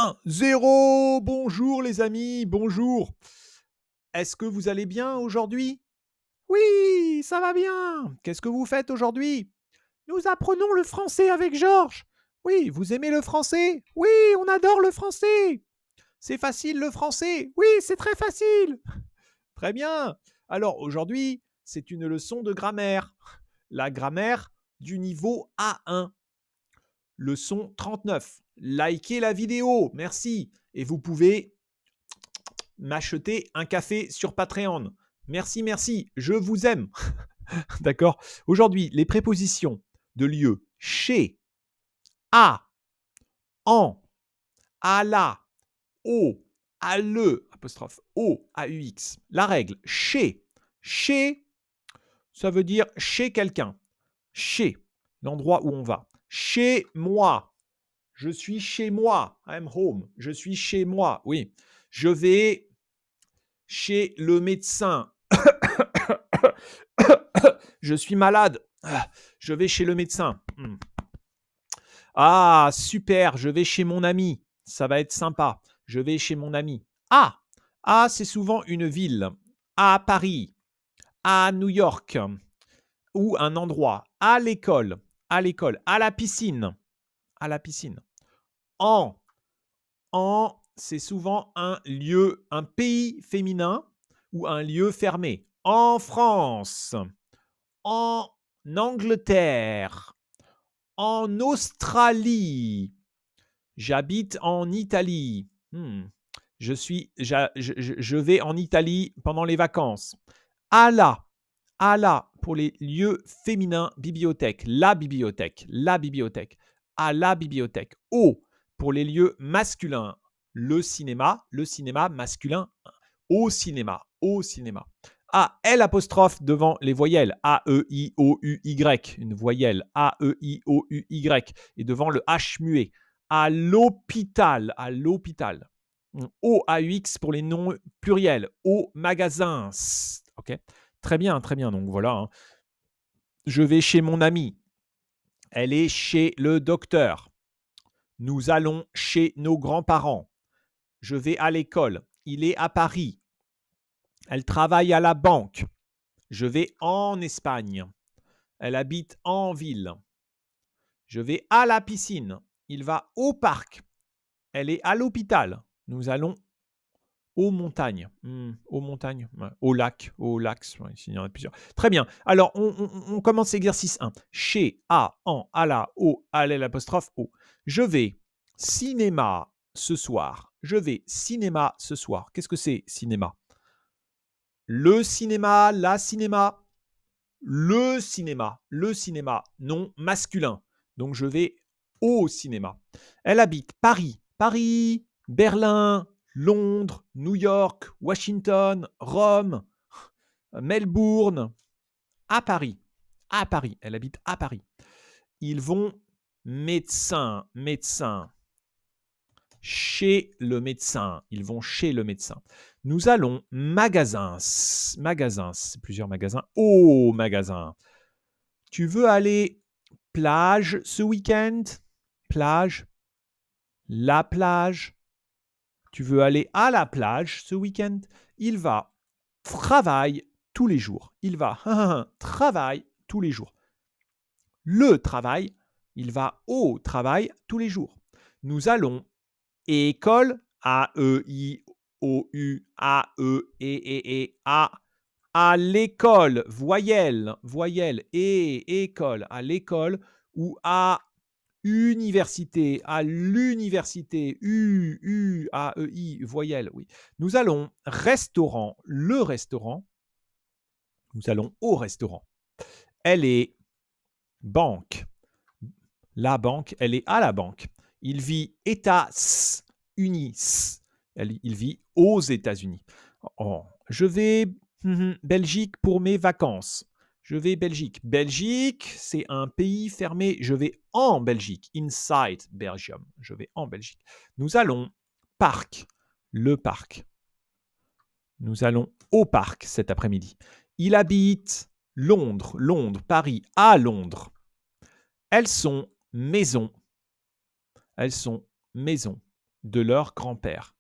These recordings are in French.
1, 0. Bonjour les amis, bonjour. Est-ce que vous allez bien aujourd'hui? Oui, ça va bien. Qu'est-ce que vous faites aujourd'hui? Nous apprenons le français avec Georges. Oui, vous aimez le français? Oui, on adore le français. C'est facile le français? Oui, c'est très facile. Très bien. Alors aujourd'hui, c'est une leçon de grammaire. La grammaire du niveau A1. Leçon 39. Likez la vidéo, merci. Et vous pouvez m'acheter un café sur Patreon. Merci, merci, je vous aime. D'accord. Aujourd'hui, les prépositions de lieu chez, à, en, à la, au, à le, apostrophe, au, a, u, x. La règle, chez. Chez, ça veut dire chez quelqu'un. Chez, l'endroit où on va. Chez moi. Je suis chez moi. I'm home. Je suis chez moi. Oui. Je vais chez le médecin. Je suis malade. Je vais chez le médecin. Ah, super. Je vais chez mon ami. Ça va être sympa. Je vais chez mon ami. Ah, ah, c'est souvent une ville. À Paris. À New York. Ou un endroit. À l'école. À l'école. À la piscine. À la piscine. En. En, c'est souvent un lieu, un pays féminin ou un lieu fermé. En France, en Angleterre, en Australie, j'habite en Italie. Je vais en Italie pendant les vacances. À la, pour les lieux féminins, bibliothèque, la bibliothèque, la bibliothèque. À la bibliothèque. Au, pour les lieux masculins, le cinéma masculin, au cinéma, au cinéma. À L apostrophe devant les voyelles, A, E, I, O, U, Y, une voyelle, A, E, I, O, U, Y, et devant le H muet. À l'hôpital, à l'hôpital. O, A, U, X pour les noms pluriels, au magasin. Ok. Très bien, très bien. Donc voilà. Hein. Je vais chez mon ami. Elle est chez le docteur. Nous allons chez nos grands-parents. Je vais à l'école. Il est à Paris. Elle travaille à la banque. Je vais en Espagne. Elle habite en ville. Je vais à la piscine. Il va au parc. Elle est à l'hôpital. Nous allons aux montagnes. Aux montagnes. Ouais. Au lac. Aux lacs. Ouais, il y en a plusieurs. Très bien. Alors, on commence l'exercice 1. Chez, à, en, à la, au, à l'apostrophe, au. Je vais cinéma ce soir. Je vais cinéma ce soir. Qu'est-ce que c'est cinéma? Le cinéma, la cinéma. Le cinéma, non masculin. Donc, je vais au cinéma. Elle habite Paris. Paris, Berlin, Londres, New York, Washington, Rome, Melbourne, à Paris. À Paris. Elle habite à Paris. Ils vont médecin. Chez le médecin. Ils vont chez le médecin. Nous allons magasin. Magasin. C'est plusieurs magasins. Au magasin. Tu veux aller plage ce week-end? Plage. La plage. Tu veux aller à la plage ce week-end? Il va travail tous les jours. Il va travail tous les jours. Le travail, il va au travail tous les jours. Nous allons école, A-E-I-O-U, A-E-E-E-E, à l'école, voyelle, et école, à l'école ou à université, à l'université, U-A-E-I, voyelle, oui. Nous allons restaurant, le restaurant. Nous allons au restaurant. Elle est banque. La banque, elle est à la banque. Il vit États-Unis. Il vit aux États-Unis. Oh, je vais Belgique pour mes vacances. Je vais Belgique. Belgique, c'est un pays fermé. Je vais en Belgique. Inside Belgium. Je vais en Belgique. Nous allons parc. Le parc. Nous allons au parc cet après-midi. Il habite Londres. Londres, Paris, à Londres. Elles sont maisons. Elles sont maisons. de leur grand-père.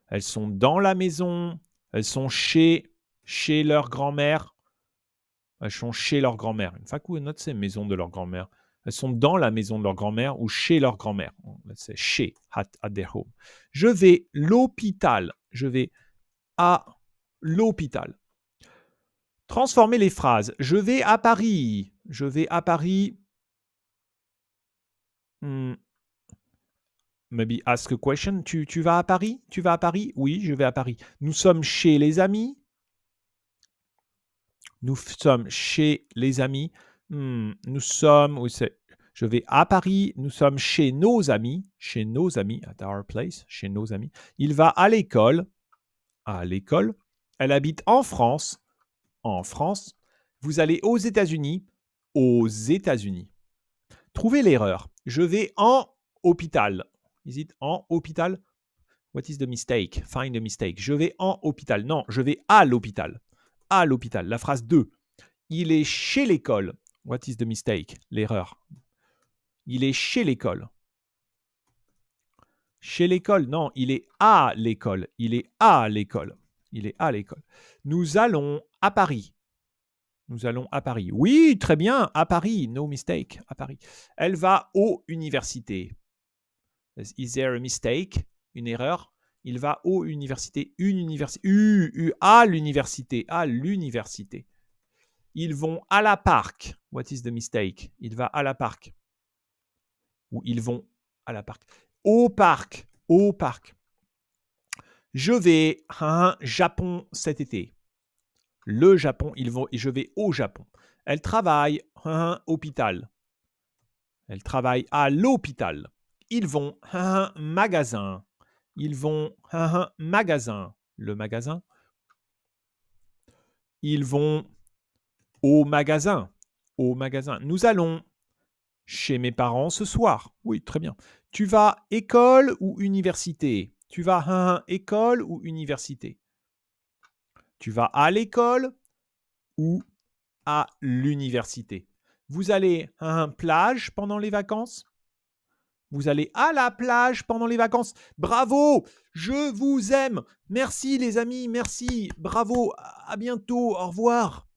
Elles sont dans la maison, elles sont chez leur grand-mère. Elles sont chez leur grand-mère. In fact, we're not saying maison de leur grand-mère. Elles sont dans la maison de leur grand-mère ou chez leur grand-mère. C'est chez, at their home. Je vais l'hôpital. Je vais à l'hôpital. Transformer les phrases. Je vais à Paris. Je vais à Paris. Maybe ask a question. Tu vas à Paris? Tu vas à Paris? Oui, je vais à Paris. Nous sommes chez les amis. Nous sommes chez les amis. Nous sommes... Oui, je vais à Paris. Nous sommes chez nos amis. Chez nos amis. At our place. Chez nos amis. Il va à l'école. À l'école. Elle habite en France. En France. Vous allez aux États-Unis. Aux États-Unis. Trouvez l'erreur. Je vais en hôpital. Is it en hôpital? What is the mistake? Find the mistake. Je vais en hôpital. Non, je vais à l'hôpital. À l'hôpital. La phrase 2. Il est chez l'école. What is the mistake? L'erreur. Il est chez l'école. Chez l'école. Non, il est à l'école. Il est à l'école. Il est à l'école. Nous allons à Paris. Nous allons à Paris. Oui, très bien, à Paris. No mistake, à Paris. Elle va aux universités. Is there a mistake? Une erreur? Il va aux universités. Une université. À l'université. À l'université. Ils vont à la parc. What is the mistake? Il va à la parc. Ou ils vont à la parc. Au parc. Au parc. Je vais à un Japon cet été. Le Japon, je vais au Japon. Elle travaille à un hôpital. Elle travaille à l'hôpital. Ils vont à un magasin. Ils vont à un magasin. Le magasin. Ils vont au magasin. Au magasin. Nous allons chez mes parents ce soir. Oui, très bien. Tu vas école ou université? Tu vas à un école ou université? Tu vas à l'école ou à l'université? Vous allez à une plage pendant les vacances? Vous allez à la plage pendant les vacances? Bravo! Je vous aime! Merci les amis, merci! Bravo! À bientôt, au revoir!